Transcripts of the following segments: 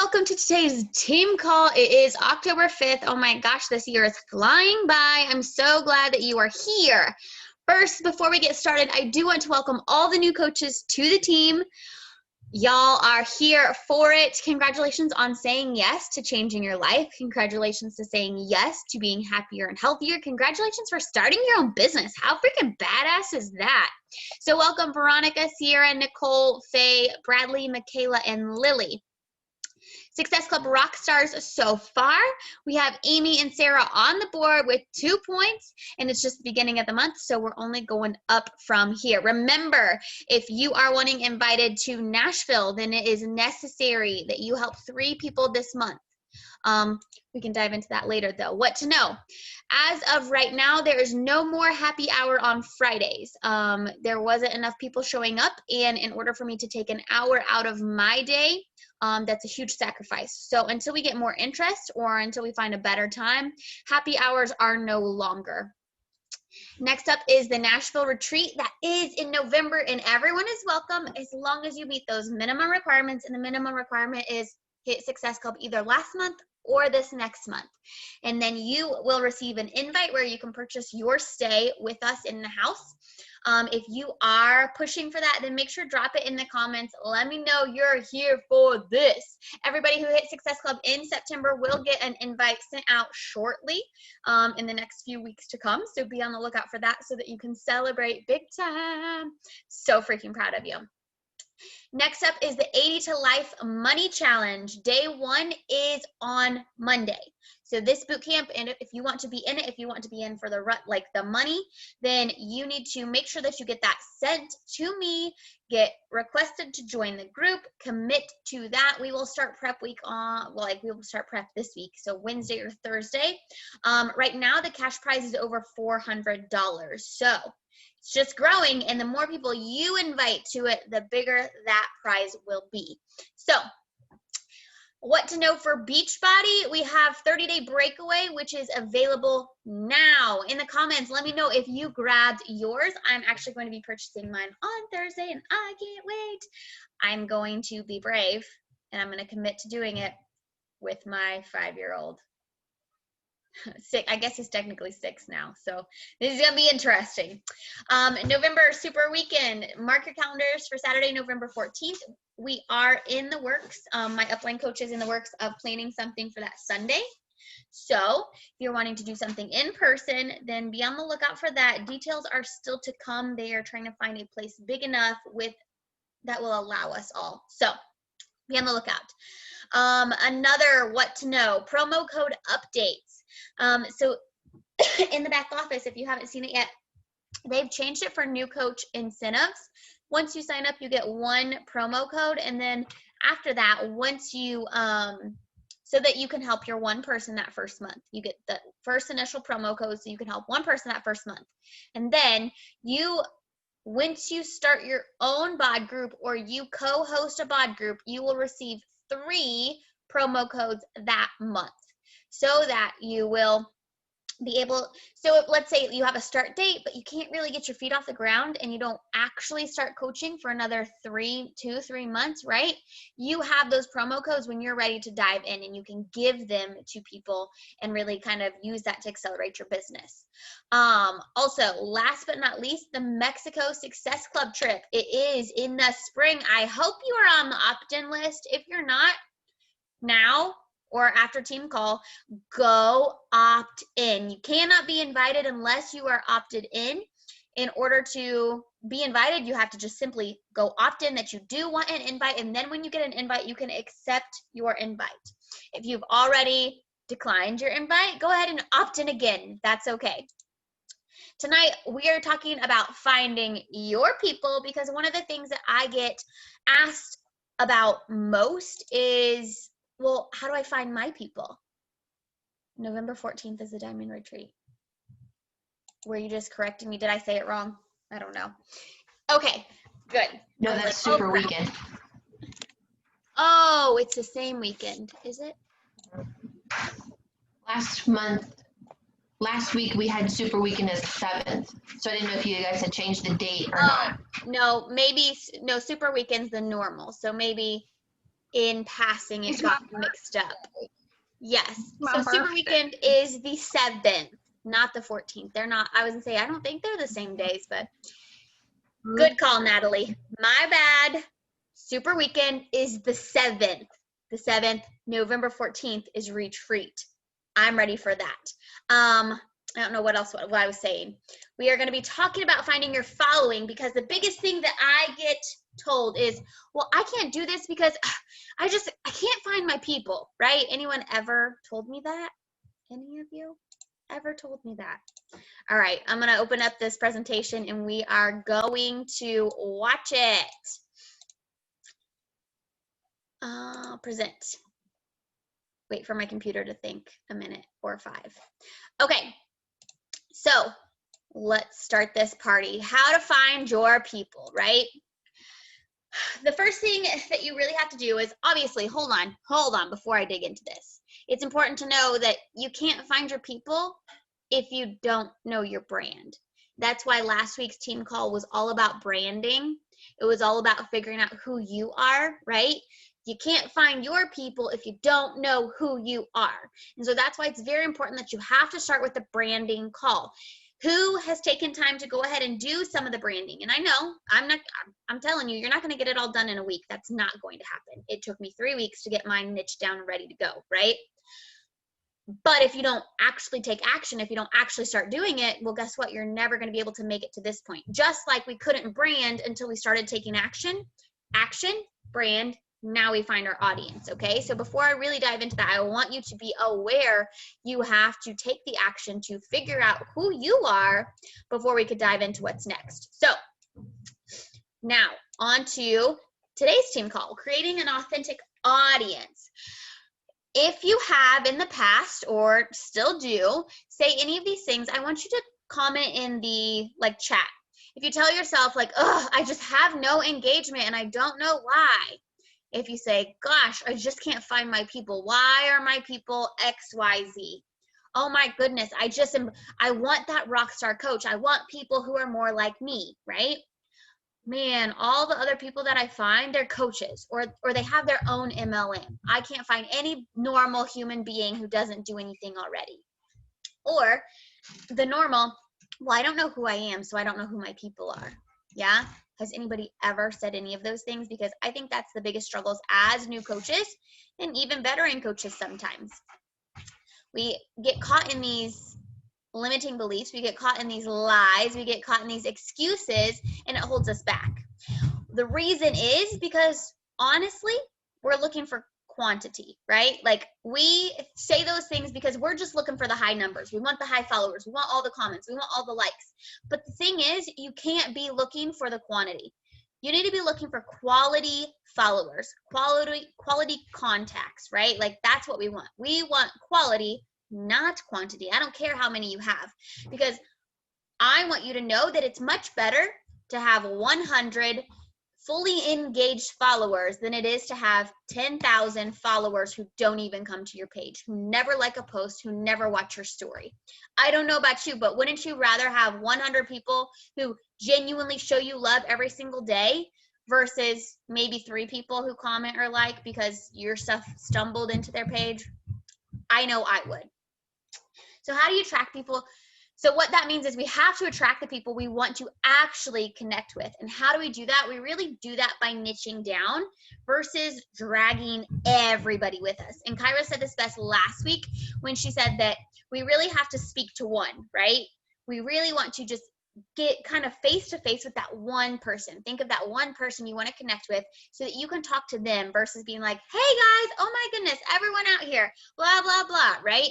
welcome to today's team call. It is October 5th. Oh my gosh, this year is flying by. I'm so glad that you are here. First, before we get started, I do want to welcome all the new coaches to the team. Y'all are here for it. Congratulations on saying yes to changing your life. Congratulations to saying yes to being happier and healthier. Congratulations for starting your own business. How freaking badass is that? So welcome Veronica, Sierra, Nicole, Faye, Bradley, Michaela, and Lily. Success Club rock stars so far. We have Amy and Sarah on the board with 2 points, and it's just the beginning of the month, so we're only going up from here. Remember, if you are wanting invited to Nashville, then it is necessary that you help 3 people this month. We can dive into that later though. What to know? As of right now, there is no more happy hour on Fridays. There wasn't enough people showing up, and in order for me to take an hour out of my day, that's a huge sacrifice. So until we get more interest or until we find a better time, happy hours are no longer. Next up is the Nashville retreat. That is in November, and everyone is welcome as long as you meet those minimum requirements, and the minimum requirement is hit Success Club either last month or this next month. And then you will receive an invite where you can purchase your stay with us in the house. If you are pushing for that, then make sure to drop it in the comments. Let me know you're here for this. Everybody who hit Success Club in September will get an invite sent out shortly in the next few weeks to come. So be on the lookout for that so that you can celebrate big time. So freaking proud of you. Next up is the 80 to Life Money Challenge. Day 1 is on Monday. So this boot camp, and if you want to be in it, if you want to be in for the money, then you need to make sure that you get that sent to me, get requested to join the group, commit to that. We will start prep week we will start prep this week, so Wednesday or Thursday. Right now, the cash prize is over $400. So it's just growing, and the more people you invite to it, the bigger that prize will be. So what to know for Beachbody? We have 30-day breakaway, which is available now. In the comments, let me know if you grabbed yours. I'm actually going to be purchasing mine on Thursday, and I can't wait. I'm going to be brave, and I'm going to commit to doing it with my 5-year-old. I guess he's technically 6 now, so this is gonna be interesting. November Super Weekend, mark your calendars for Saturday, November 14th. We are in the works. My upline coach is in the works of planning something for that Sunday. So if you're wanting to do something in person, then be on the lookout for that. Details are still to come. They are trying to find a place big enough that will allow us all. So be on the lookout. Another what to know, promo code updates. So in the back office, if you haven't seen it yet, they've changed it for new coach incentives. Once you sign up, you get 1 promo code, and then after that, once you so that you can help your 1 person that first month, you get the first initial promo code so you can help 1 person that first month. And then once you start your own bod group or you co-host a bod group, you will receive 3 promo codes that month, so that you will be able, so let's say you have a start date, but you can't really get your feet off the ground and you don't actually start coaching for another 3 months, right? You have those promo codes when you're ready to dive in, and you can give them to people and really kind of use that to accelerate your business. Also, last but not least, the Mexico Success Club trip. It is in the spring. I hope you are on the opt-in list. If you're not, now or after team call, go opt in. You cannot be invited unless you are opted in. In order to be invited, you have to just simply go opt in that you do want an invite, and then when you get an invite, you can accept your invite. If you've already declined your invite, go ahead and opt in again. That's okay. Tonight, we are talking about finding your people, because one of the things that I get asked about most is, well, how do I find my people? November 14th is the Diamond Retreat. Were you just correcting me? Did I say it wrong? I don't know. Okay, good. No, that's Super Weekend. Oh, it's the same weekend, is it? Last week we had Super Weekend as the 7th. So I didn't know if you guys had changed the date or not. No, Super Weekend's the normal. So maybe in passing, it got mixed up. Yes. My So Super birthday. Weekend is the 7th, not the 14th. They're not, I was gonna say, I don't think they're the same days, but good call, Natalie. My bad. Super Weekend is the 7th. The 7th, November 14th is Retreat. I'm ready for that. I don't know what I was saying. We are going to be talking about finding your following, because the biggest thing that I get told is, well, I can't do this because I can't find my people, right? Anyone ever told me that? Any of you ever told me that? All right, I'm going to open up this presentation and we are going to watch it. Present. Wait for my computer to think a minute or 5. Okay, so let's start this party. How to find your people, right? The first thing that you really have to do is, obviously, hold on before I dig into this. It's important to know that you can't find your people if you don't know your brand. That's why last week's team call was all about branding. It was all about figuring out who you are, right? You can't find your people if you don't know who you are. And so that's why it's very important that you have to start with the branding call. Who has taken time to go ahead and do some of the branding? And I know, I'm telling you, you're not going to get it all done in a week. That's not going to happen. It took me 3 weeks to get my niche down and ready to go, right? But if you don't actually take action, if you don't actually start doing it, well, guess what? You're never going to be able to make it to this point. Just like we couldn't brand until we started taking action. Action, brand, now we find our audience, okay? So before I really dive into that, I want you to be aware you have to take the action to figure out who you are before we could dive into what's next. So now on to today's team call, creating an authentic audience. If you have in the past or still do say any of these things, I want you to comment in the chat. If you tell yourself oh, I just have no engagement and I don't know why. If you say, gosh, I just can't find my people. Why are my people X, Y, Z? Oh my goodness, I want that rock star coach. I want people who are more like me, right? Man, all the other people that I find, they're coaches or they have their own MLM. I can't find any normal human being who doesn't do anything already. Or the normal, well, I don't know who I am, so I don't know who my people are. Yeah? Has anybody ever said any of those things? Because I think that's the biggest struggles as new coaches and even veteran coaches sometimes. We get caught in these limiting beliefs. We get caught in these lies. We get caught in these excuses, and it holds us back. The reason is because, honestly, we're looking for quantity, right? We say those things because we're just looking for the high numbers. We want the high followers. We want all the comments. We want all the likes. But the thing is, you can't be looking for the quantity. You need to be looking for quality followers, quality contacts, right? That's what we want. We want quality, not quantity. I don't care how many you have, because I want you to know that it's much better to have 100 fully engaged followers than it is to have 10,000 followers who don't even come to your page, who never like a post, who never watch your story. I don't know about you, but wouldn't you rather have 100 people who genuinely show you love every single day versus maybe 3 people who comment or like because your stuff stumbled into their page? I know I would. So how do you attract people? So what that means is we have to attract the people we want to actually connect with. And how do we do that? We really do that by niching down versus dragging everybody with us. And Kyra said this best last week when she said that we really have to speak to one, right? We really want to just get kind of face to face with that one person. Think of that one person you want to connect with so that you can talk to them versus being like, hey guys, oh my goodness, everyone out here, blah, blah, blah, right?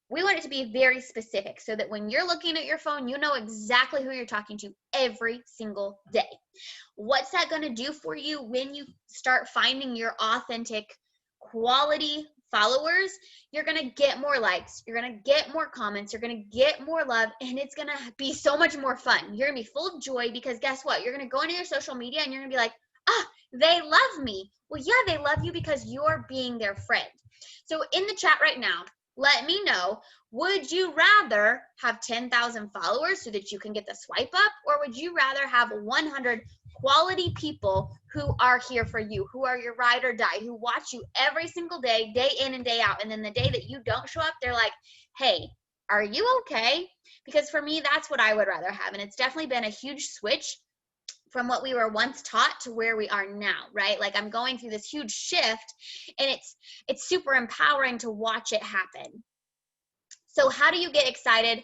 We want it to be very specific so that when you're looking at your phone, you know exactly who you're talking to every single day. What's that going to do for you when you start finding your authentic quality followers? You're going to get more likes. You're going to get more comments. You're going to get more love, and it's going to be so much more fun. You're going to be full of joy because guess what? You're going to go into your social media and you're going to be like, they love me. Well, yeah, they love you because you're being their friend. So in the chat right now, let me know, would you rather have 10,000 followers so that you can get the swipe up, or would you rather have 100 quality people who are here for you, who are your ride or die, who watch you every single day, day in and day out. And then the day that you don't show up, they're like, hey, are you okay? Because for me, that's what I would rather have. And it's definitely been a huge switch from what we were once taught to where we are now, right? Like I'm going through this huge shift, and it's super empowering to watch it happen. So how do you get excited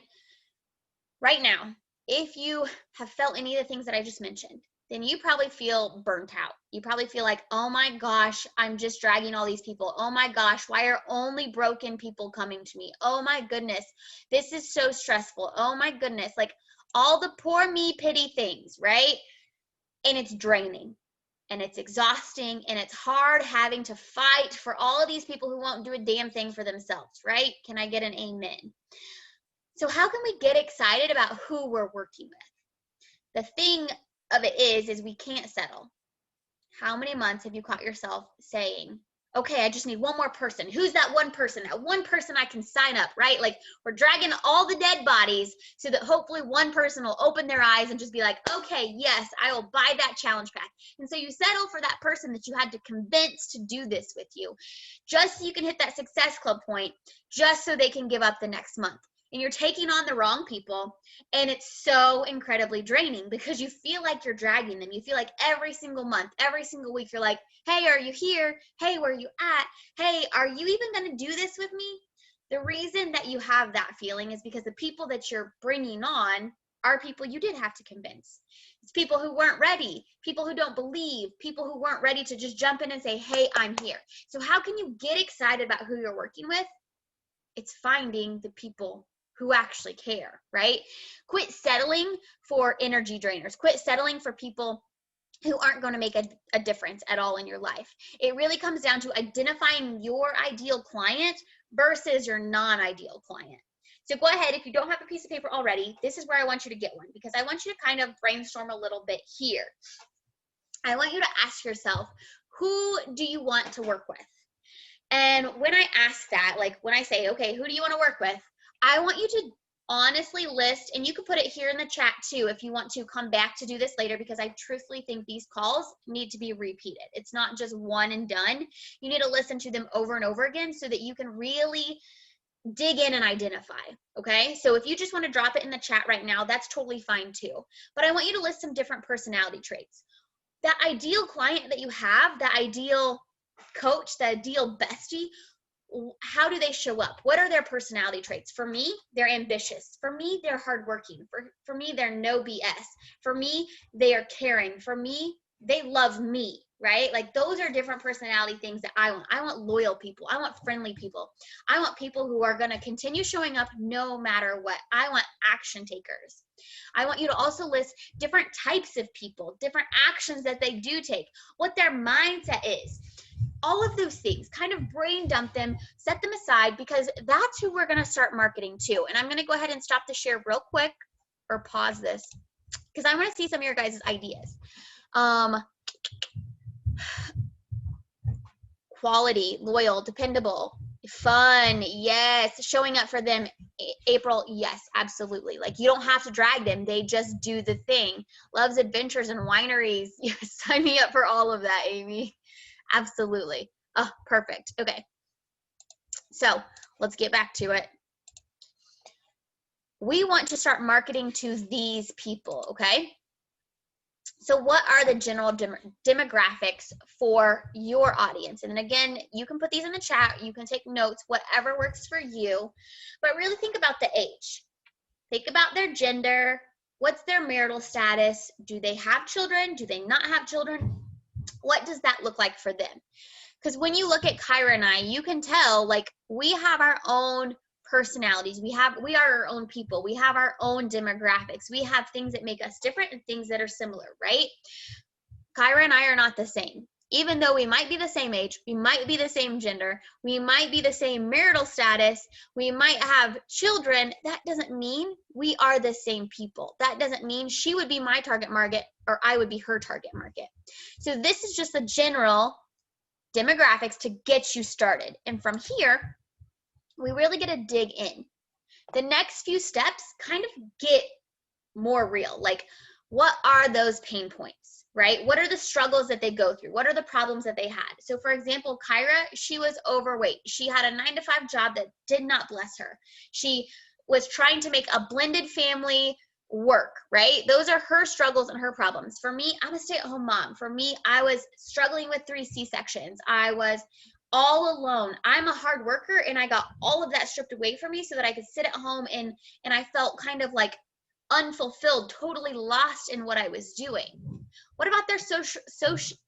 right now? If you have felt any of the things that I just mentioned, then you probably feel burnt out. You probably feel like, oh my gosh, I'm just dragging all these people. Oh my gosh, why are only broken people coming to me? Oh my goodness, this is so stressful. Oh my goodness, like all the poor me pity things, right? And it's draining and it's exhausting and it's hard having to fight for all of these people who won't do a damn thing for themselves, right? Can I get an amen? So how can we get excited about who we're working with? The thing of it is we can't settle. How many months have you caught yourself saying, okay, I just need one more person. Who's that one person? That one person I can sign up, right? Like we're dragging all the dead bodies so that hopefully one person will open their eyes and just be like, okay, yes, I will buy that challenge pack. And so you settle for that person that you had to convince to do this with you, just so you can hit that success club point, just so they can give up the next month. And you're taking on the wrong people, and it's so incredibly draining because you feel like you're dragging them. You feel like every single month, every single week, you're like, hey, are you here? Hey, where are you at? Hey, are you even going to do this with me? The reason that you have that feeling is because the people that you're bringing on are people you did have to convince. It's people who weren't ready, people who don't believe, people who weren't ready to just jump in and say, hey, I'm here. So how can you get excited about who you're working with? It's finding the people who actually care, right? Quit settling for energy drainers. Quit settling for people who aren't going to make a difference at all in your life. It really comes down to identifying your ideal client versus your non-ideal client. So go ahead, if you don't have a piece of paper already, this is where I want you to get one, because I want you to kind of brainstorm a little bit here. I want you to ask yourself, who do you want to work with? And when I ask that, like when I say, okay, who do you want to work with? I want you to honestly list, and you can put it here in the chat too if you want to come back to do this later, because I truthfully think these calls need to be repeated. It's not just one and done. You need to listen to them over and over again so that you can really dig in and identify, okay? So if you just want to drop it in the chat right now, that's totally fine too. But I want you to list some different personality traits. That ideal client that you have, the ideal coach, the ideal bestie, how do they show up? What are their personality traits? For me, they're ambitious. For me, they're hardworking. For me, they're no BS. For me, they are caring. For me, they love me, right? Like those are different personality things that I want. I want loyal people. I want friendly people. I want people who are going to continue showing up no matter what. I want action takers. I want you to also list different types of people, different actions that they do take, what their mindset is. All of those things, kind of brain dump them, set them aside, because that's who we're going to start marketing to. And I'm going to go ahead and stop the share real quick, or pause this, because I want to see some of your guys' ideas. Quality, loyal, dependable, fun, yes. Showing up for them, April, yes, absolutely. Like you don't have to drag them, they just do the thing. Loves adventures and wineries. Sign me up for all of that, Amy. Absolutely. Oh, perfect. Okay. So let's get back to it. We want to start marketing to these people, okay? So what are the general demographics for your audience? And then again, you can put these in the chat. You can take notes, whatever works for you. But really think about the age. Think about their gender. What's their marital status? Do they have children? Do they not have children? What does that look like for them? Because when you look at Kyra and I, you can tell, like, we have our own personalities. We are our own people. We have our own demographics. We have things that make us different and things that are similar, right? Kyra and I are not the same. Even though we might be the same age, we might be the same gender, we might be the same marital status, we might have children, that doesn't mean we are the same people. That doesn't mean she would be my target market or I would be her target market. So this is just the general demographics to get you started. And from here, we really get to dig in. The next few steps kind of get more real. Like, what are those pain points? right? What are the struggles that they go through? What are the problems that they had? So for example, Kyra, she was overweight. She had a 9-to-5 job that did not bless her. She was trying to make a blended family work, right? Those are her struggles and her problems. For me, I'm a stay-at-home mom. For me, I was struggling with 3 C-sections. I was all alone. I'm a hard worker, and I got all of that stripped away from me so that I could sit at home and I felt kind of like unfulfilled, totally lost in what I was doing. What about their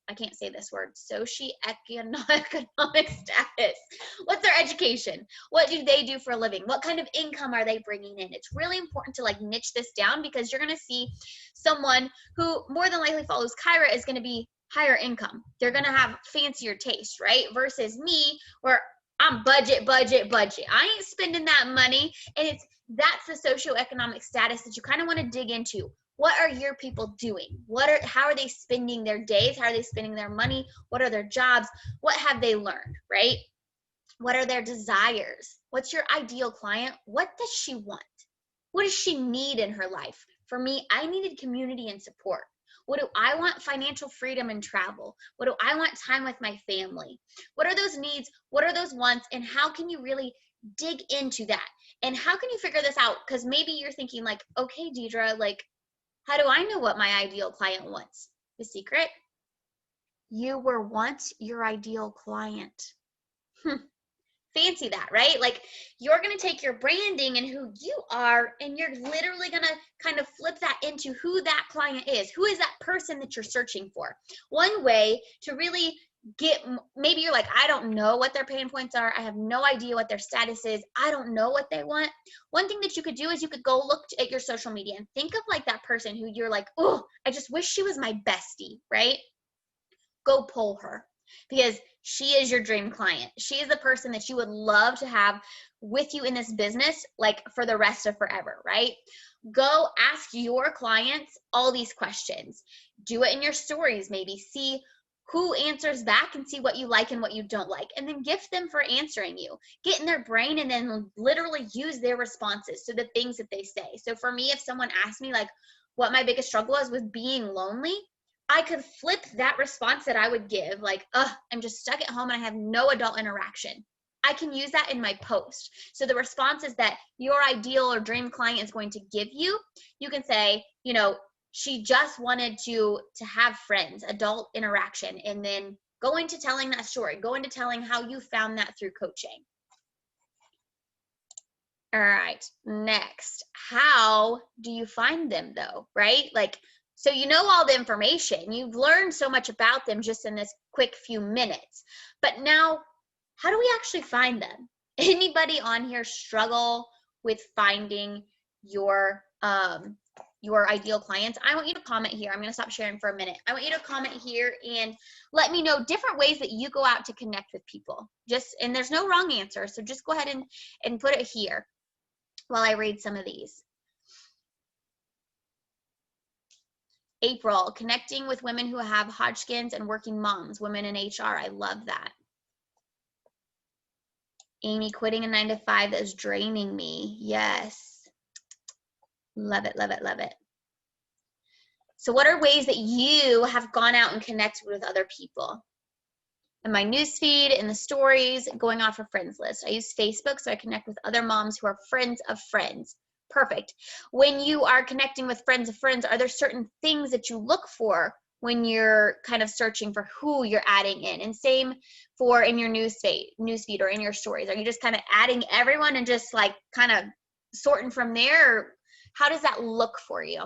I can't say this word, socioeconomic status? What's their education? What do they do for a living? What kind of income are they bringing in? It's really important to like niche this down, because you're going to see someone who more than likely follows Kyra is going to be higher income. They're going to have fancier taste, right? Versus me, where I'm budget. I ain't spending that money. And that's the socioeconomic status that you kind of want to dig into. What are your people doing? How are they spending their days? How are they spending their money? What are their jobs? What have they learned, right? What are their desires? What's your ideal client? What does she want? What does she need in her life? For me, I needed community and support. What do I want? Financial freedom and travel. What do I want? Time with my family. What are those needs? What are those wants? And how can you really dig into that? And how can you figure this out? Because maybe you're thinking like, okay, Deidre, like, how do I know what my ideal client wants? The secret? You were once your ideal client. Fancy that, right? Like, you're going to take your branding and who you are, and you're literally going to kind of flip that into who that client is. Who is that person that you're searching for? One way to really maybe you're like, I don't know what their pain points are. I have no idea what their status is. I don't know what they want. One thing that you could do is you could go look at your social media and think of like that person who you're like, oh, I just wish she was my bestie, right? Go pull her, because she is your dream client. She is the person that you would love to have with you in this business, like for the rest of forever, right? Go ask your clients all these questions. Do it in your stories, maybe see who answers back and see what you like and what you don't like, and then gift them for answering you. Get in their brain and then literally use their responses to the things that they say. So for me, if someone asked me like what my biggest struggle was with being lonely, I could flip that response that I would give, like, I'm just stuck at home and I have no adult interaction. I can use that in my post. So the responses that your ideal or dream client is going to give you, you can say, you know, she just wanted to have friends, adult interaction, and then go into telling that story, go into telling how you found that through coaching. All right, next, how do you find them though, right? Like, so you know all the information, you've learned so much about them just in this quick few minutes, but now how do we actually find them? Anybody on here struggle with finding your ideal clients? I want you to comment here. I'm going to stop sharing for a minute. I want you to comment here and let me know different ways that you go out to connect with people. And there's no wrong answer, so just go ahead and put it here while I read some of these. April, connecting with women who have Hodgkin's and working moms, women in HR. I love that. Amy, quitting a 9-to-5 that is draining me. Yes. Love it, love it, love it. So what are ways that you have gone out and connected with other people? In my newsfeed, in the stories, going off a friends list. I use Facebook so I connect with other moms who are friends of friends. Perfect. When you are connecting with friends of friends, are there certain things that you look for when you're kind of searching for who you're adding in? And same for in your newsfeed or in your stories. Are you just kind of adding everyone and just like kind of sorting from there? Or how does that look for you?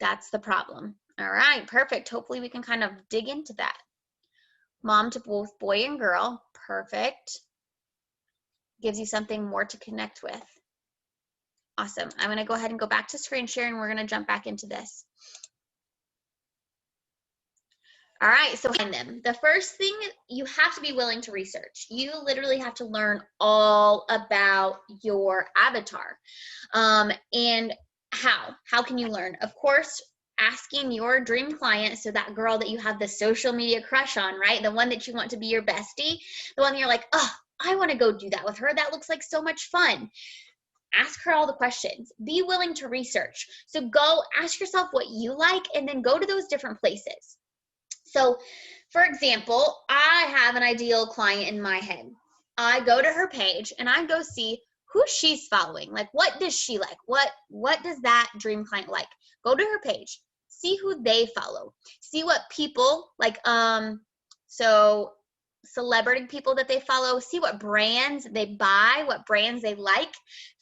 That's the problem. All right, perfect. Hopefully we can kind of dig into that. Mom to both boy and girl. Perfect. Gives you something more to connect with. Awesome. I'm going to go ahead and go back to screen sharing. We're going to jump back into this. All right, so find them. The first thing, you have to be willing to research. You literally have to learn all about your avatar. And how can you learn? Of course, asking your dream client, so that girl that you have the social media crush on, right? The one that you want to be your bestie, the one that you're like, oh, I want to go do that with her. That looks like so much fun. Ask her all the questions. Be willing to research. So go ask yourself what you like and then go to those different places. So, for example, I have an ideal client in my head. I go to her page and I go see who she's following. Like, what does she like? What does that dream client like? Go to her page, see who they follow, see what people like. So celebrity people that they follow, see what brands they buy, what brands they like.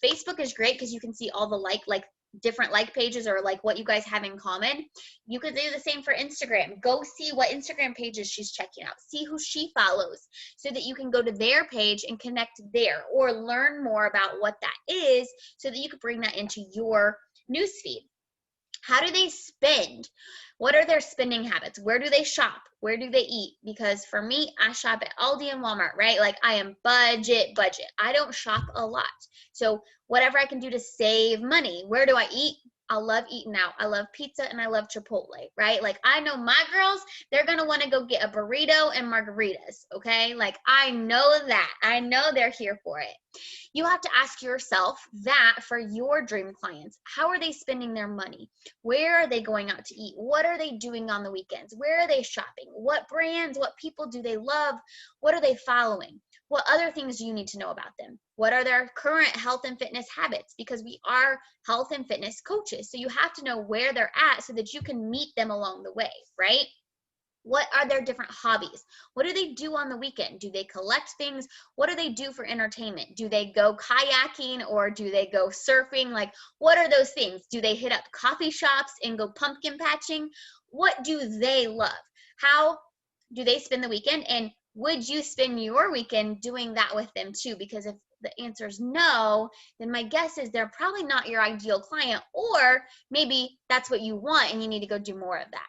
Facebook is great because you can see all the like different like pages or like what you guys have in common. You could do the same for Instagram. Go see what Instagram pages she's checking out. See who she follows so that you can go to their page and connect there or learn more about what that is so that you could bring that into your newsfeed. How do they spend? What are their spending habits? Where do they shop? Where do they eat? Because for me, I shop at Aldi and Walmart, right? Like I am budget. I don't shop a lot. So whatever I can do to save money. Where do I eat? I love eating out. I love pizza and I love Chipotle, right? Like I know my girls, they're going to want to go get a burrito and margaritas, okay? Like I know that. I know they're here for it. You have to ask yourself that for your dream clients. How are they spending their money? Where are they going out to eat? What are they doing on the weekends? Where are they shopping? What brands, what people do they love? What are they following? What other things do you need to know about them? What are their current health and fitness habits? Because we are health and fitness coaches. So you have to know where they're at so that you can meet them along the way, right? What are their different hobbies? What do they do on the weekend? Do they collect things? What do they do for entertainment? Do they go kayaking or do they go surfing? Like, what are those things? Do they hit up coffee shops and go pumpkin patching? What do they love? How do they spend the weekend? And would you spend your weekend doing that with them too? Because if the answer is no, then my guess is they're probably not your ideal client, or maybe that's what you want and you need to go do more of that.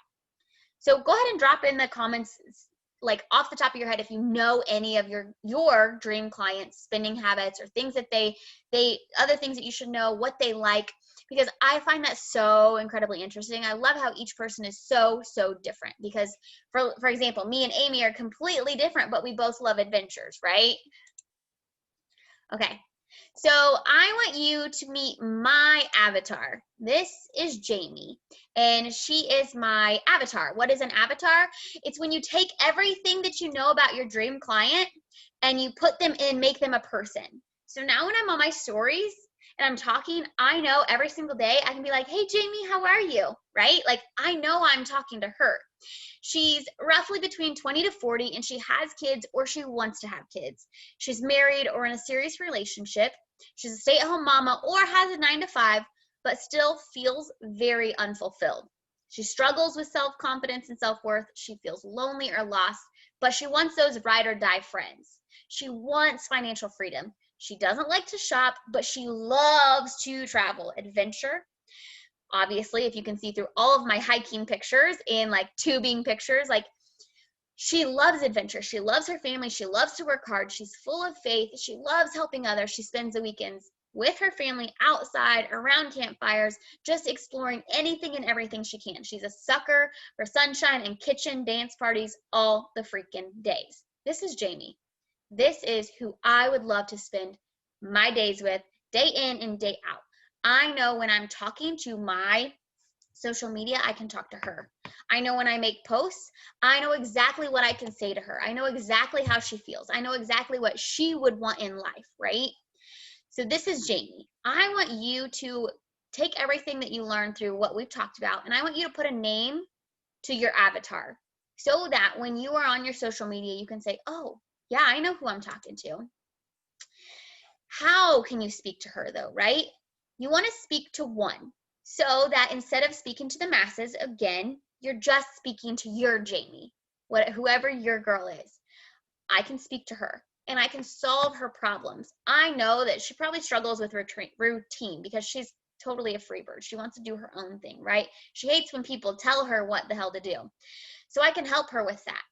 So go ahead and drop in the comments, like off the top of your head, if you know any of your dream clients' spending habits or things that they other things that you should know, what they like, because I find that so incredibly interesting. I love how each person is so different because for example, me and Amy are completely different, but we both love adventures, right? Okay. So I want you to meet my avatar. This is Jamie, and she is my avatar. What is an avatar? It's when you take everything that you know about your dream client and you put them in, make them a person. So now when I'm on my stories and I'm talking, I know every single day I can be like, hey, Jamie, how are you? Right? Like I know I'm talking to her. She's roughly between 20 to 40 and she has kids or she wants to have kids. She's married or in a serious relationship. She's a stay-at-home mama or has a 9 to 5, but still feels very unfulfilled. She struggles with self-confidence and self-worth. She feels lonely or lost, but she wants those ride or die friends. She wants financial freedom. She doesn't like to shop, but she loves to travel, adventure. Obviously, if you can see through all of my hiking pictures and like tubing pictures, like she loves adventure. She loves her family. She loves to work hard. She's full of faith. She loves helping others. She spends the weekends with her family outside around campfires, just exploring anything and everything she can. She's a sucker for sunshine and kitchen dance parties all the freaking days. This is Jamie. This is who I would love to spend my days with, day in and day out. I know when I'm talking to my social media, I can talk to her. I know when I make posts, I know exactly what I can say to her. I know exactly how she feels. I know exactly what she would want in life, right? So this is Jamie. I want you to take everything that you learned through what we've talked about, and I want you to put a name to your avatar so that when you are on your social media, you can say, oh, yeah, I know who I'm talking to. How can you speak to her though, right? You want to speak to one so that instead of speaking to the masses, again, you're just speaking to your Jamie, whoever your girl is. I can speak to her and I can solve her problems. I know that she probably struggles with routine because she's totally a free bird. She wants to do her own thing, right? She hates when people tell her what the hell to do. So I can help her with that.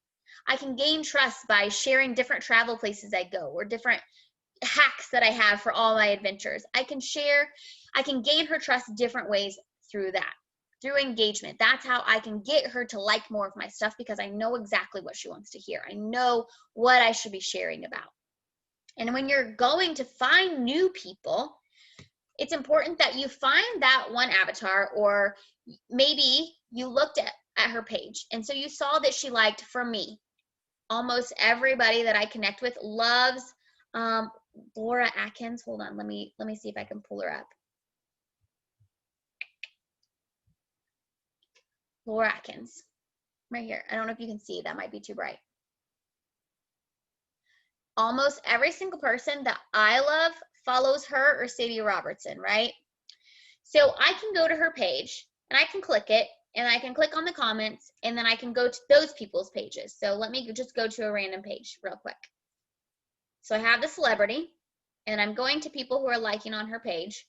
I can gain trust by sharing different travel places I go or different hacks that I have for all my adventures. I can gain her trust different ways through that, through engagement. That's how I can get her to like more of my stuff because I know exactly what she wants to hear. I know what I should be sharing about. And when you're going to find new people, it's important that you find that one avatar, or maybe you looked at her page and so you saw that she liked, for me, almost everybody that I connect with loves Laura Atkins. Hold on, let me see if I can pull her up. Laura Atkins, right here. I don't know if you can see, that might be too bright. Almost every single person that I love follows her or Sadie Robertson, right? So I can go to her page and I can click it, and I can click on the comments, and then I can go to those people's pages. So let me just go to a random page real quick. So I have the celebrity, and I'm going to people who are liking on her page,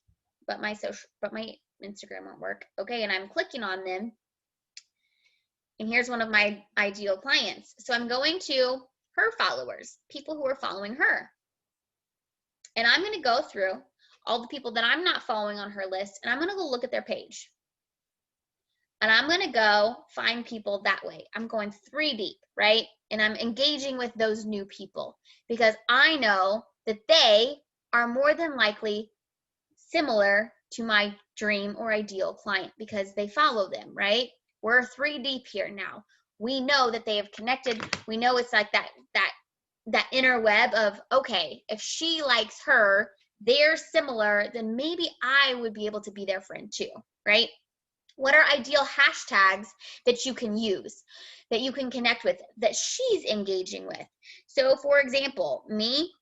but my Instagram won't work. Okay, and I'm clicking on them. And here's one of my ideal clients. So I'm going to her followers, people who are following her. And I'm going to go through all the people that I'm not following on her list, and I'm going to go look at their page. And I'm going to go find people that way. I'm going 3 deep, right? And I'm engaging with those new people because I know that they are more than likely similar to my dream or ideal client because they follow them, right? We're 3 deep here now. We know that they have connected. We know it's like that inner web of, okay, if she likes her, they're similar, then maybe I would be able to be their friend too, right? What are ideal hashtags that you can use, that you can connect with, that she's engaging with? So for example, me,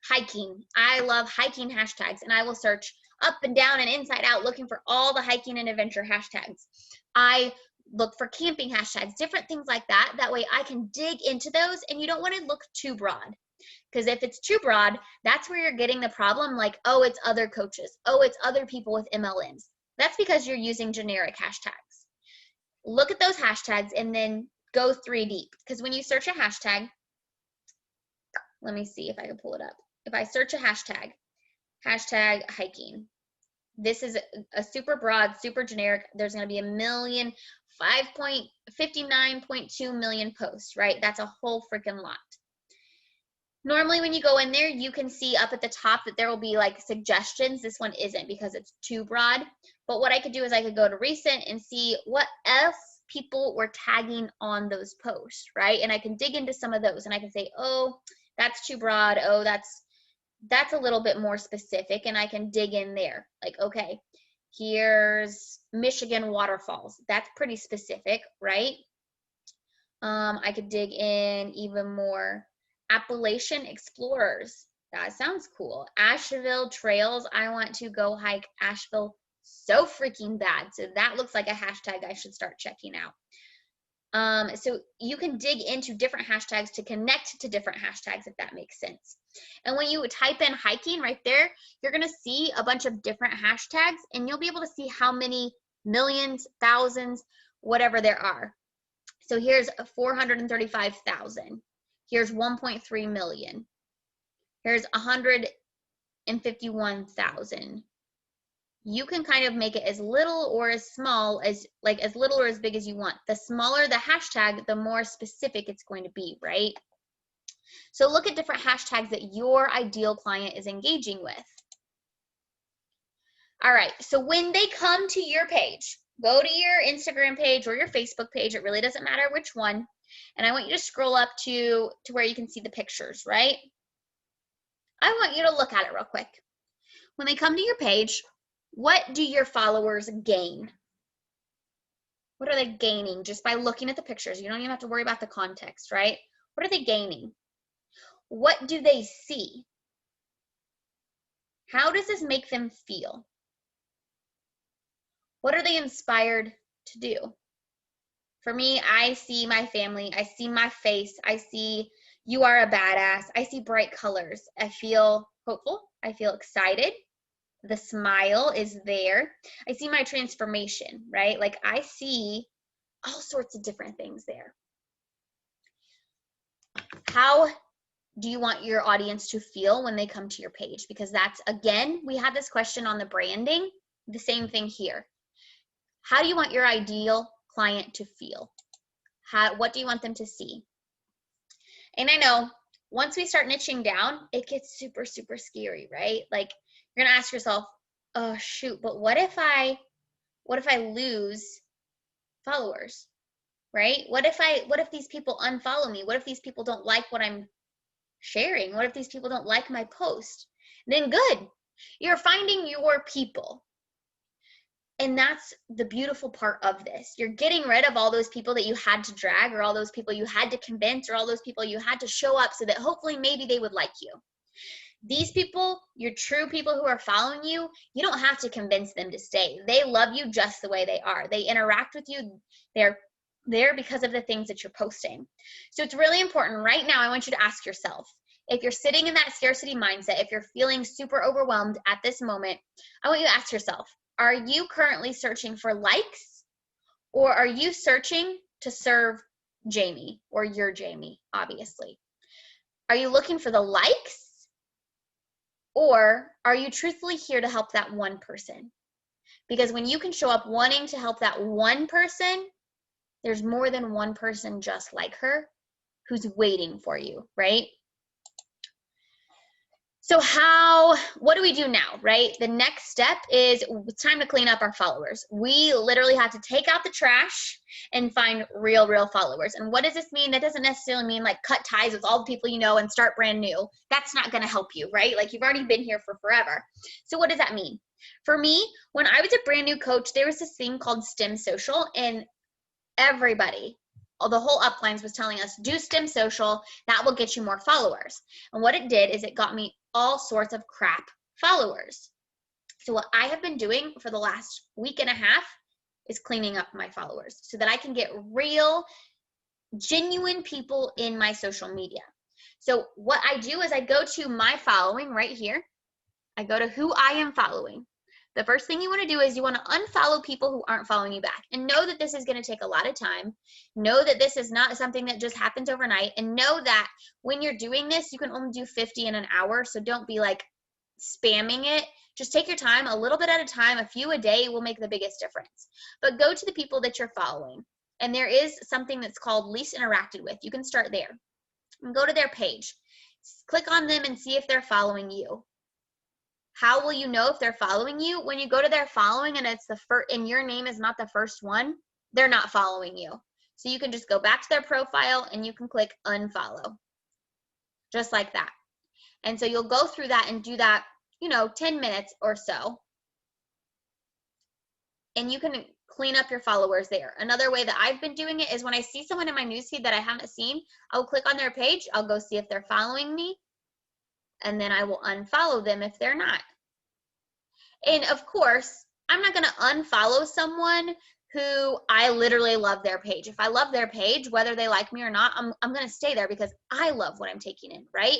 hiking. I love hiking hashtags, and I will search up and down and inside out looking for all the hiking and adventure hashtags. I look for camping hashtags, different things like that. That way I can dig into those, and you don't want to look too broad. Because if it's too broad, that's where you're getting the problem, like, oh, it's other coaches. Oh, it's other people with MLMs. That's because you're using generic hashtags. Look at those hashtags and then go 3 deep. Because when you search a hashtag, let me see if I can pull it up. If I search a hashtag hiking, this is a super broad, super generic. There's going to be 59.2 million posts, right? That's a whole freaking lot. Normally when you go in there, you can see up at the top that there will be like suggestions. This one isn't because it's too broad. But what I could do is I could go to recent and see what else people were tagging on those posts, right? And I can dig into some of those and I can say, oh, that's too broad. Oh, that's a little bit more specific, and I can dig in there. Like, okay, here's Michigan waterfalls. That's pretty specific, right? I could dig in even more. Appalachian explorers. That sounds cool. Asheville trails. I want to go hike Asheville so freaking bad. So that looks like a hashtag I should start checking out. So you can dig into different hashtags to connect to different hashtags, if that makes sense. And when you type in hiking right there, you're going to see a bunch of different hashtags, and you'll be able to see how many millions, thousands, whatever there are. So here's 435,000. Here's 1.3 million. Here's 151,000. You can kind of make it as little or as small as, like as little or as big as you want. The smaller the hashtag, the more specific it's going to be, right? So look at different hashtags that your ideal client is engaging with. All right, so when they come to your page, go to your Instagram page or your Facebook page, it really doesn't matter which one. And I want you to scroll up to where you can see the pictures, right? I want you to look at it real quick. When they come to your page, what do your followers gain? What are they gaining just by looking at the pictures? You don't even have to worry about the context, right? What are they gaining? What do they see? How does this make them feel? What are they inspired to do? For me, I see my family. I see my face. I see you are a badass. I see bright colors. I feel hopeful. I feel excited. The smile is there. I see my transformation, right? Like I see all sorts of different things there. How do you want your audience to feel when they come to your page? Because that's, again, we had this question on the branding, the same thing here. How do you want your ideal client to feel? What do you want them to see? And I know once we start niching down, it gets super, super scary, right? Like you're gonna ask yourself, oh shoot, but what if I lose followers, right? What if these people unfollow me? What if these people don't like what I'm sharing? What if these people don't like my post? Then good. You're finding your people. And that's the beautiful part of this. You're getting rid of all those people that you had to drag, or all those people you had to convince, or all those people you had to show up so that hopefully maybe they would like you. These people, your true people who are following you, you don't have to convince them to stay. They love you just the way they are. They interact with you. They're there because of the things that you're posting. So it's really important right now. I want you to ask yourself, if you're sitting in that scarcity mindset, if you're feeling super overwhelmed at this moment, I want you to ask yourself, are you currently searching for likes, or are you searching to serve Jamie, or your Jamie, obviously? Are you looking for the likes, or are you truthfully here to help that one person? Because when you can show up wanting to help that one person, there's more than one person just like her who's waiting for you, right? So what do we do now, right? The next step is it's time to clean up our followers. We literally have to take out the trash and find real followers. And what does this mean? That doesn't necessarily mean like cut ties with all the people you know and start brand new. That's not going to help you, right? Like you've already been here for forever. So what does that mean? For me, when I was a brand new coach, there was this thing called STEM Social, and everybody, the whole uplines was telling us, do STEM Social, that will get you more followers. And what it did is it got me all sorts of crap followers. So what I have been doing for the last week and a half is cleaning up my followers so that I can get real, genuine people in my social media. So what I do is I go to my following right here. I go to who I am following. The first thing you want to do is you want to unfollow people who aren't following you back, and know that this is going to take a lot of time. Know that this is not something that just happens overnight, and know that when you're doing this, you can only do 50 in an hour. So don't be like spamming it. Just take your time, a little bit at a time. A few a day will make the biggest difference. But go to the people that you're following, and there is something that's called least interacted with. You can start there and go to their page. Click on them and see if they're following you. How will you know if they're following you? When you go to their following and it's the first, and your name is not the first one, they're not following you. So you can just go back to their profile and you can click unfollow, just like that. And so you'll go through that and do that, 10 minutes or so. And you can clean up your followers there. Another way that I've been doing it is when I see someone in my newsfeed that I haven't seen, I'll click on their page, I'll go see if they're following me, and then I will unfollow them if they're not. And of course, I'm not going to unfollow someone who I literally love their page. If I love their page, whether they like me or not, I'm going to stay there because I love what I'm taking in, right?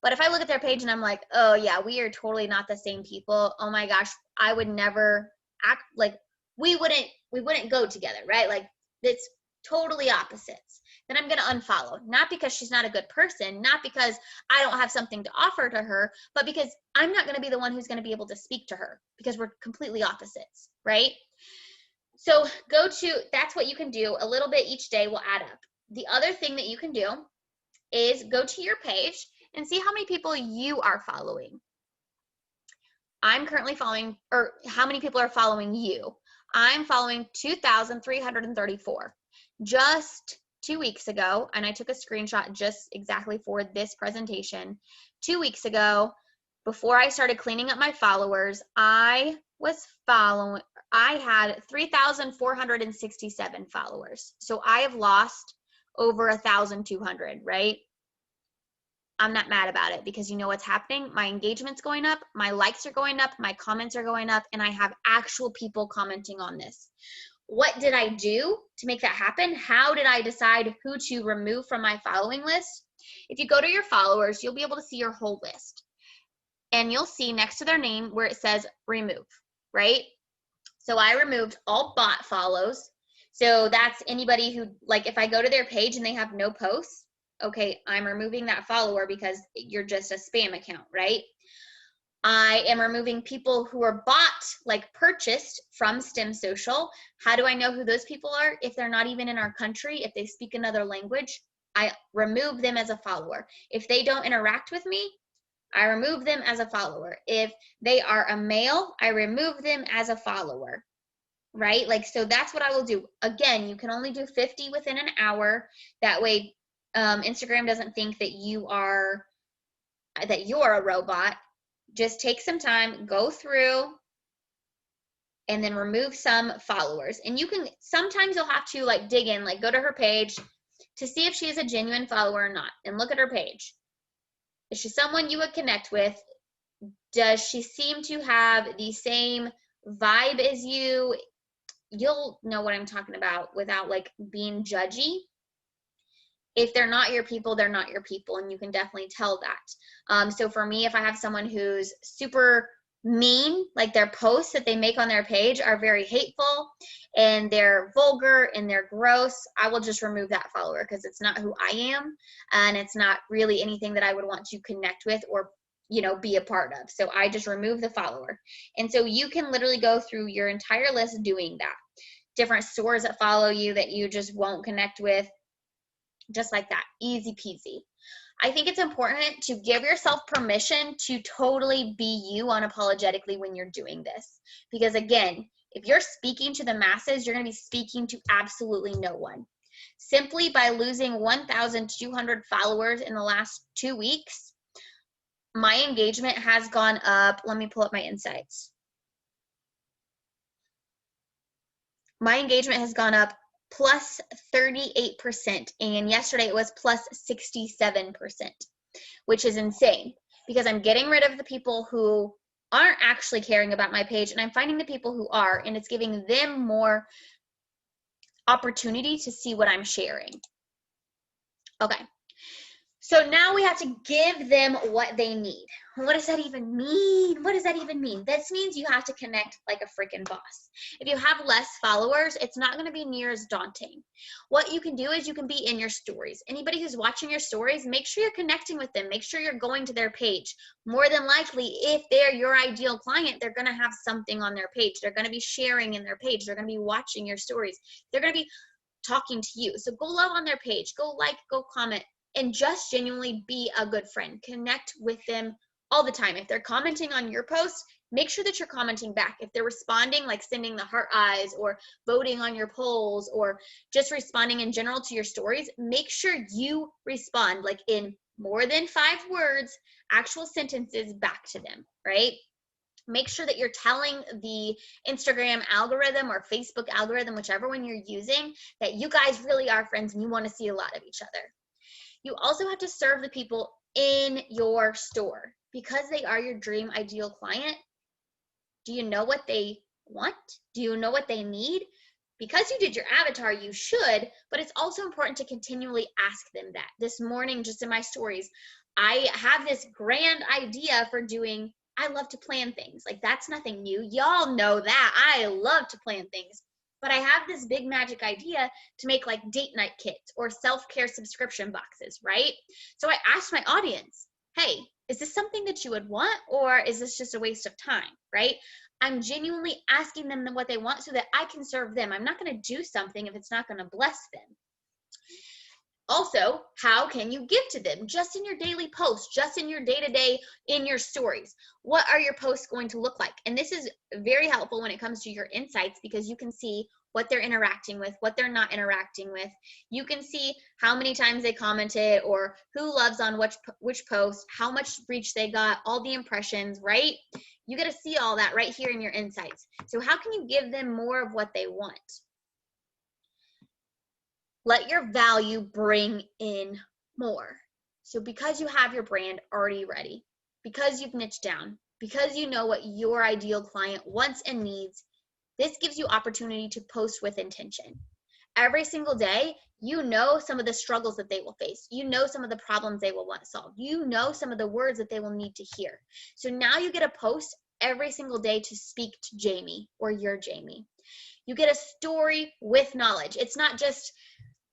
But if I look at their page and I'm like, oh yeah, we are totally not the same people. Oh my gosh, I would never act like we wouldn't go together, right? Like it's totally opposites. Then I'm going to unfollow, not because she's not a good person, not because I don't have something to offer to her, but because I'm not going to be the one who's going to be able to speak to her because we're completely opposites, right? So that's what you can do. A little bit each day will add up. The other thing that you can do is go to your page and see how many people you are following. I'm currently following, or how many people are following you? I'm following 2,334. Just 2 weeks ago, and I took a screenshot just exactly for this presentation. 2 weeks ago, before I started cleaning up my followers, I had 3,467 followers. So I have lost over 1,200, right? I'm not mad about it because you know what's happening? My engagement's going up, my likes are going up, my comments are going up, and I have actual people commenting on this. What did I do to make that happen? How did I decide who to remove from my following list? If you go to your followers, you'll be able to see your whole list. And you'll see next to their name where it says remove, right? So I removed all bot follows. So that's anybody who, like if I go to their page and they have no posts, okay, I'm removing that follower because you're just a spam account, right? I am removing people who are bought, like purchased from STEM Social. How do I know who those people are? If they're not even in our country, if they speak another language, I remove them as a follower. If they don't interact with me, I remove them as a follower. If they are a male, I remove them as a follower, right? Like, so that's what I will do. Again, you can only do 50 within an hour. That way, Instagram doesn't think that you're a robot. Just take some time, go through, and then remove some followers. And sometimes you'll have to like dig in, like go to her page to see if she is a genuine follower or not, and look at her page. Is she someone you would connect with? Does she seem to have the same vibe as you? You'll know what I'm talking about without like being judgy. If they're not your people, they're not your people, and you can definitely tell that. So for me, if I have someone who's super mean, like their posts that they make on their page are very hateful and they're vulgar and they're gross, I will just remove that follower because it's not who I am, and it's not really anything that I would want to connect with or be a part of. So I just remove the follower. And so you can literally go through your entire list doing that. Different stores that follow you that you just won't connect with, just like that, easy peasy. I think it's important to give yourself permission to totally be you unapologetically when you're doing this. Because again, if you're speaking to the masses, you're going to be speaking to absolutely no one. Simply by losing 1,200 followers in the last 2 weeks, my engagement has gone up. Let me pull up my insights. My engagement has gone up plus 38%, and yesterday it was plus 67%, which is insane because I'm getting rid of the people who aren't actually caring about my page, and I'm finding the people who are, and it's giving them more opportunity to see what I'm sharing. Okay. So now we have to give them what they need. What does that even mean? What does that even mean? This means you have to connect like a freaking boss. If you have less followers, it's not going to be near as daunting. What you can do is you can be in your stories. Anybody who's watching your stories, make sure you're connecting with them. Make sure you're going to their page. More than likely, if they're your ideal client, they're going to have something on their page. They're going to be sharing in their page. They're going to be watching your stories. They're going to be talking to you. So go love on their page. Go like, go comment. And just genuinely be a good friend. Connect with them all the time. If they're commenting on your post, make sure that you're commenting back. If they're responding, like sending the heart eyes or voting on your polls or just responding in general to your stories, make sure you respond like in more than 5 words, actual sentences back to them, right? Make sure that you're telling the Instagram algorithm or Facebook algorithm, whichever one you're using, that you guys really are friends and you want to see a lot of each other. You also have to serve the people in your store because they are your dream ideal client. Do you know what they want? Do you know what they need? Because you did your avatar, you should, but it's also important to continually ask them that. This morning, just in my stories, I have this grand idea for doing, I love to plan things. Like that's nothing new. Y'all know that. I love to plan things. But I have this big magic idea to make like date night kits or self-care subscription boxes, right? So I asked my audience, hey, is this something that you would want or is this just a waste of time, right? I'm genuinely asking them what they want so that I can serve them. I'm not going to do something if it's not going to bless them. Also, how can you give to them? Just in your daily posts, just in your day-to-day, in your stories. What are your posts going to look like? And this is very helpful when it comes to your insights because you can see what they're interacting with, what they're not interacting with. You can see how many times they commented or who loves on which post, how much reach they got, all the impressions, right? You get to see all that right here in your insights. So how can you give them more of what they want? Let your value bring in more. So because you have your brand already ready, because you've niched down, because you know what your ideal client wants and needs, this gives you opportunity to post with intention. Every single day, you know some of the struggles that they will face. You know some of the problems they will want solved. You know some of the words that they will need to hear. So now you get a post every single day to speak to Jamie or your Jamie. You get a story with knowledge. It's not just,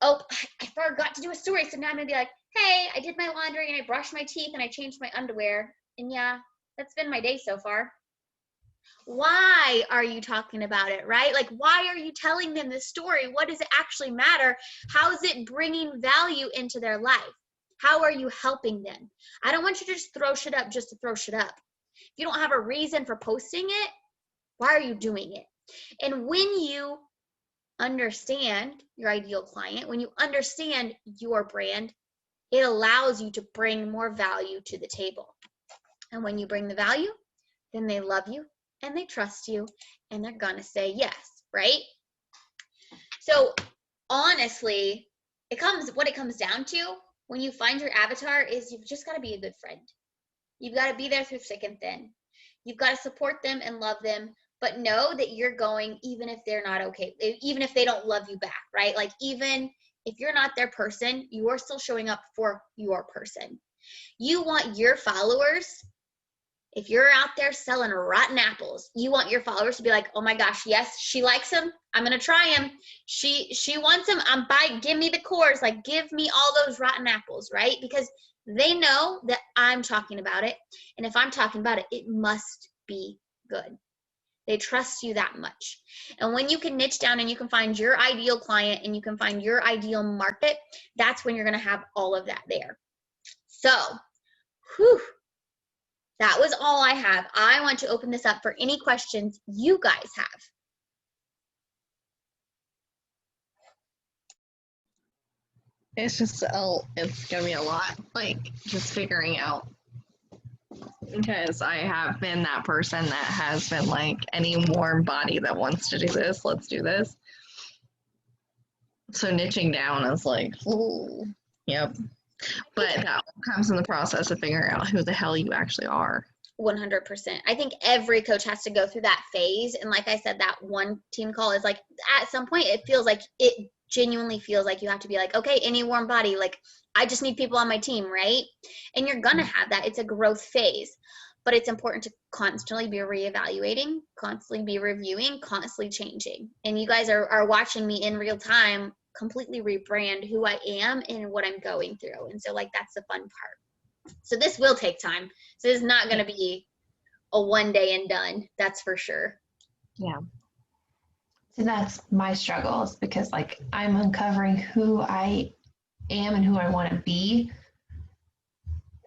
oh, I forgot to do a story, so now I'm going to be like, hey, I did my laundry and I brushed my teeth and I changed my underwear. And yeah, that's been my day so far. Why are you talking about it, right? Like, why are you telling them this story? What does it actually matter? How is it bringing value into their life? How are you helping them? I don't want you to just throw shit up just to throw shit up. If you don't have a reason for posting it, why are you doing it? And when you understand your ideal client, when you understand your brand, it allows you to bring more value to the table. And when you bring the value, then they love you and they trust you and they're gonna say yes, right? So honestly, what it comes down to when you find your avatar is you've just got to be a good friend. You've got to be there through thick and thin. You've got to support them and love them, but know that you're going even if they're not okay, even if they don't love you back, right? Like even if you're not their person, you are still showing up for your person. You want your followers, if you're out there selling rotten apples, you want your followers to be like, oh my gosh, yes, she likes him. I'm going to try him. She wants him. Give me the cores. Like, give me all those rotten apples, right? Because they know that I'm talking about it. And if I'm talking about it, it must be good. They trust you that much. And when you can niche down and you can find your ideal client and you can find your ideal market, that's when you're going to have all of that there. So, whew. That was all I have. I want to open this up for any questions you guys have. It's just, it's gonna be a lot, like just figuring out, because I have been that person that has been like, any warm body that wants to do this, let's do this. So niching down is like, ooh, yep. But that comes in the process of figuring out who the hell you actually are. 100%. I think every coach has to go through that phase. And like I said, that one team call is like, at some point, it genuinely feels like you have to be like, okay, any warm body, like I just need people on my team, right? And you're going to have that. It's a growth phase. But it's important to constantly be reevaluating, constantly be reviewing, constantly changing. And you guys are watching me in real time completely rebrand who I am and what I'm going through. And so like that's the fun part. So this will take time. So it's not going to be a one day and done. That's for sure. Yeah. So that's my struggles because like I'm uncovering who I am and who I want to be.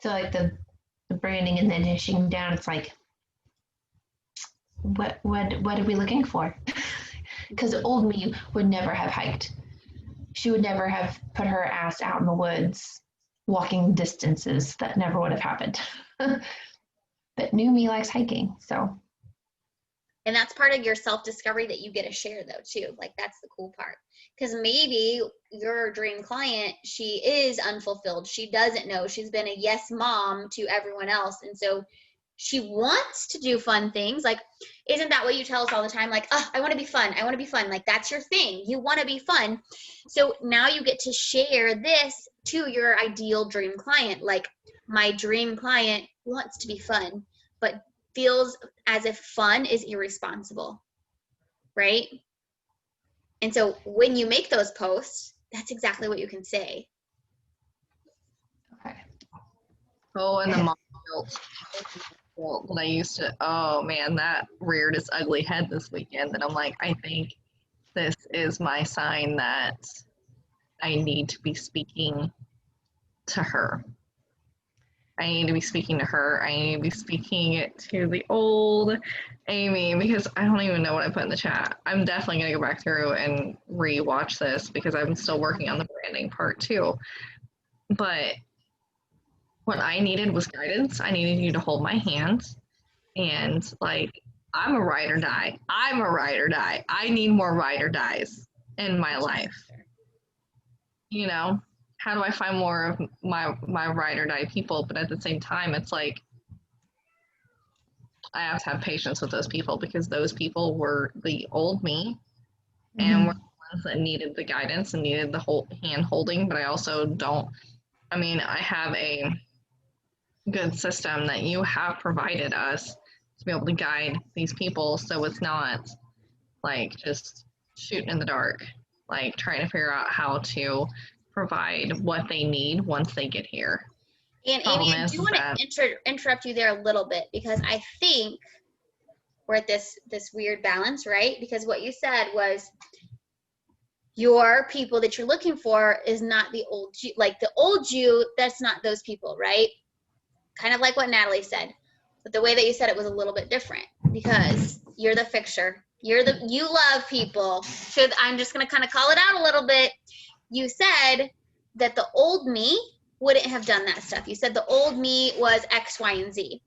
So like the branding and then niching down, it's like, what are we looking for? Because old me would never have hiked. She would never have put her ass out in the woods walking distances. That never would have happened. But new me likes hiking, so. And that's part of your self-discovery that you get to share though too. Like that's the cool part. Because maybe your dream client, she is unfulfilled. She doesn't know. She's been a yes mom to everyone else. And so she wants to do fun things. Like, isn't that what you tell us all the time? Like, oh, I want to be fun. I want to be fun. Like, that's your thing. You want to be fun. So now you get to share this to your ideal dream client. Like, my dream client wants to be fun, but feels as if fun is irresponsible, right? And so when you make those posts, that's exactly what you can say. Okay. Oh, and the mom guilt that I used to, oh man, that reared its ugly head this weekend. And I'm like, I think this is my sign that I need to be speaking to her. I need to be speaking to her. I need to be speaking to the old Amy because I don't even know what I put in the chat. I'm definitely going to go back through and re-watch this because I'm still working on the branding part too. But what I needed was guidance. I needed you to hold my hand and like, I'm a ride or die. I'm a ride or die. I need more ride or dies in my life. You know? How do I find more of my ride or die people? But at the same time, it's like I have to have patience with those people because those people were the old me and were the ones that needed the guidance and needed the whole hand holding. But I also don't. I mean, I have a good system that you have provided us to be able to guide these people, so it's not like just shooting in the dark, like trying to figure out how to provide what they need once they get here. And Amy, I do want to interrupt you there a little bit because I think we're at this weird balance, right? Because what you said was your people that you're looking for is not the old you. Like the old you, that's not those people, right? Kind of like what Natalie said. But the way that you said it was a little bit different because you're the fixture. You love people. I'm just going to kind of call it out a little bit. You said that the old me wouldn't have done that stuff. You said the old me was X, Y, and Z.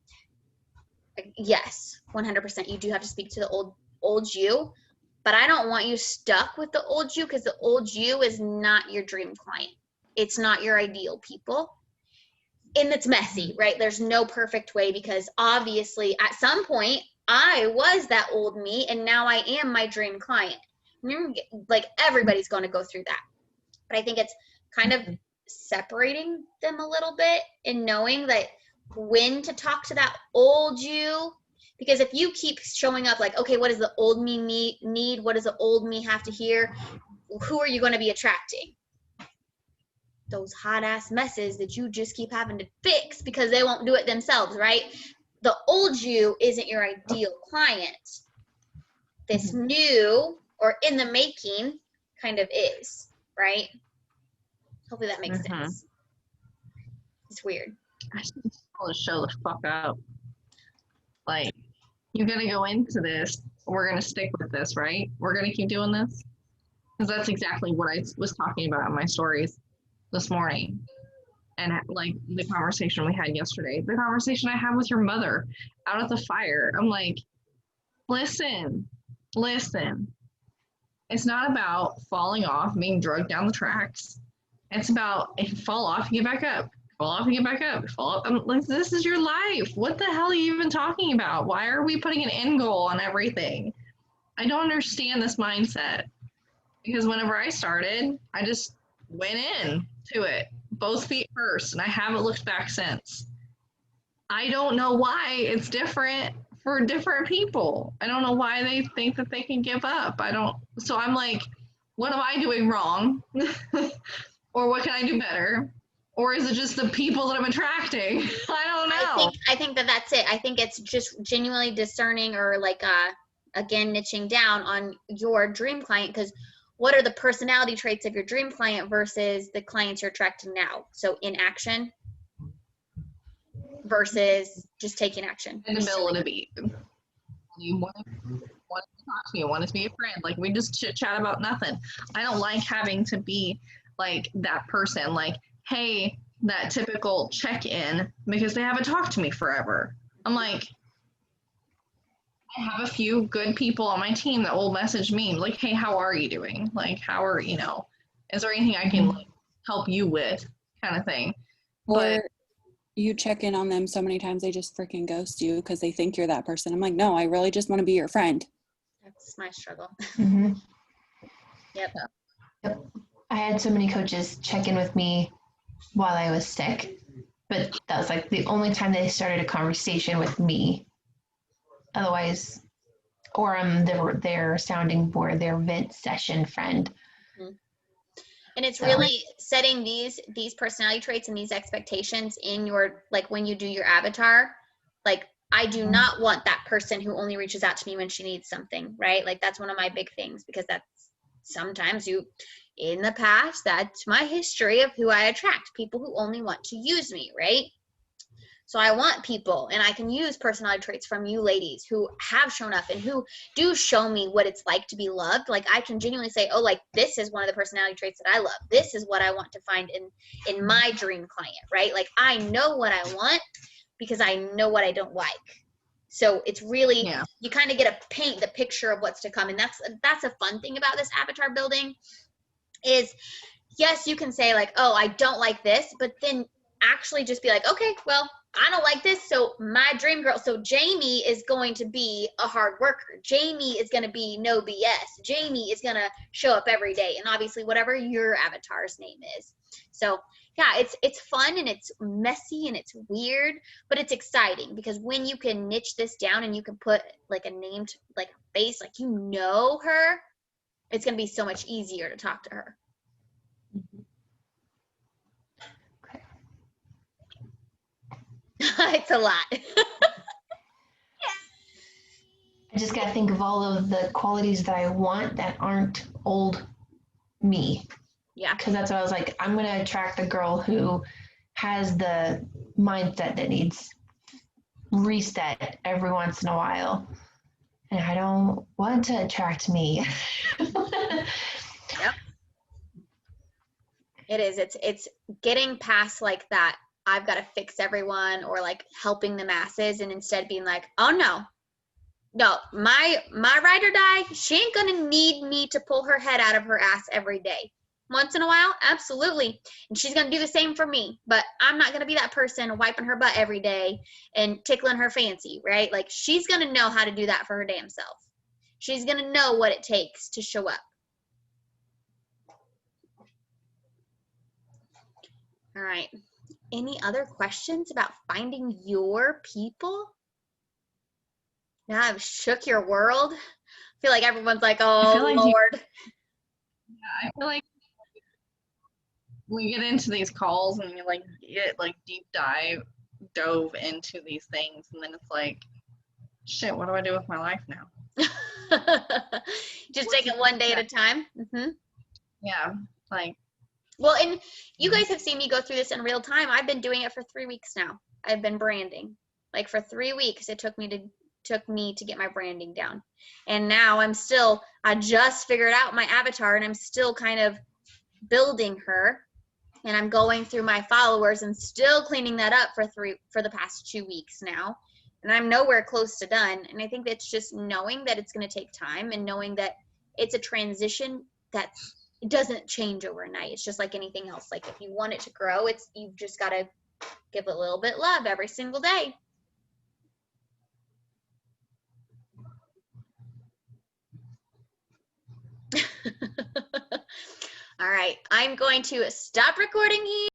Yes, 100%. You do have to speak to the old you, but I don't want you stuck with the old you because the old you is not your dream client. It's not your ideal people. And it's messy, right? There's no perfect way because obviously at some point I was that old me and now I am my dream client. Like everybody's going to go through that. But I think it's kind of separating them a little bit and knowing that when to talk to that old you, because if you keep showing up like, okay, what does the old me need? What does the old me have to hear? Who are you going to be attracting? Those hot ass messes that you just keep having to fix because they won't do it themselves, right? The old you isn't your ideal client. This new or in the making kind of is, right? Hopefully that makes sense. It's weird. I just want to show the fuck up. Like, you're going to go into this. We're going to stick with this, right? We're going to keep doing this? Because that's exactly what I was talking about in my stories this morning. And like the conversation we had yesterday, the conversation I had with your mother out at the fire. I'm like, listen. It's not about falling off, being drugged down the tracks. It's about if you fall off, you get back up. Fall off, you get back up. Fall off. I'm like, this is your life. What the hell are you even talking about? Why are we putting an end goal on everything? I don't understand this mindset. Because whenever I started, I just went in to it, both feet first, and I haven't looked back since. I don't know why it's different for different people. I don't know why they think that they can give up. So I'm like, what am I doing wrong? Or what can I do better? Or is it just the people that I'm attracting? I don't know. I think that's it. I think it's just genuinely discerning or like, again, niching down on your dream client because what are the personality traits of your dream client versus the clients you're attracting now? So inaction versus just taking action. In the middle of the beat. You want to talk to me, want to be a friend. Like, we just chit chat about nothing. I don't like having to be like that person, like, hey, that typical check-in because they haven't talked to me forever. I'm like, I have a few good people on my team that will message me like, hey, how are you doing? Like, is there anything I can like, help you with kind of thing? Or you check in on them so many times they just freaking ghost you because they think you're that person. I'm like, no, I really just want to be your friend. That's my struggle. Mm-hmm. Yep. I had so many coaches check in with me while I was sick, but that was like the only time they started a conversation with me. Otherwise, or I'm their sounding board, their vent session friend. Mm-hmm. And it's really setting these personality traits and these expectations in your, like when you do your avatar, like I do not want that person who only reaches out to me when she needs something, right? Like that's one of my big things because that's sometimes in the past, that's my history of who I attract, people who only want to use me, right? So I want people, and I can use personality traits from you ladies who have shown up and who do show me what it's like to be loved. Like I can genuinely say, oh, like this is one of the personality traits that I love. This is what I want to find in my dream client, right? Like I know what I want because I know what I don't like. So it's really, you kind of get to paint the picture of what's to come. And that's a fun thing about this avatar building is, yes, you can say like, oh, I don't like this, but then actually just be like, okay, well, I don't like this. So my dream girl, so Jamie is going to be a hard worker. Jamie is going to be no BS. Jamie is going to show up every day. And obviously whatever your avatar's name is. So yeah, it's fun and it's messy and it's weird, but it's exciting because when you can niche this down and you can put like a name to like a face, like you know her, it's going to be so much easier to talk to her. Okay. It's a lot. I just got to think of all of the qualities that I want that aren't old me. Yeah. Because that's what I was like, I'm going to attract the girl who has the mindset that needs reset every once in a while. And I don't want to attract me. Yep. It is. It's getting past like that. I've got to fix everyone or like helping the masses, and instead being like, oh no, my ride or die, she ain't gonna need me to pull her head out of her ass every day. Once in a while, absolutely. And she's gonna do the same for me. But I'm not gonna be that person wiping her butt every day and tickling her fancy, right? Like she's gonna know how to do that for her damn self. She's gonna know what it takes to show up. All right. Any other questions about finding your people? Now I've shook your world. I feel like everyone's like, oh, like Lord. I feel like we get into these calls and you like get like dove into these things, and then it's like, shit, what do I do with my life now? Just take it one day at a time. Mm-hmm. Yeah, like. Well, and you guys have seen me go through this in real time. I've been doing it for 3 weeks now. I've been branding. Like for 3 weeks, it took me to get my branding down. And now I just figured out my avatar, and I'm still kind of building her. And I'm going through my followers and still cleaning that up for the past 2 weeks now. And I'm nowhere close to done. And I think that's just knowing that it's going to take time and knowing that it's a transition that it doesn't change overnight. It's just like anything else. Like if you want it to grow, you've just got to give it a little bit love every single day. All right, I'm going to stop recording here.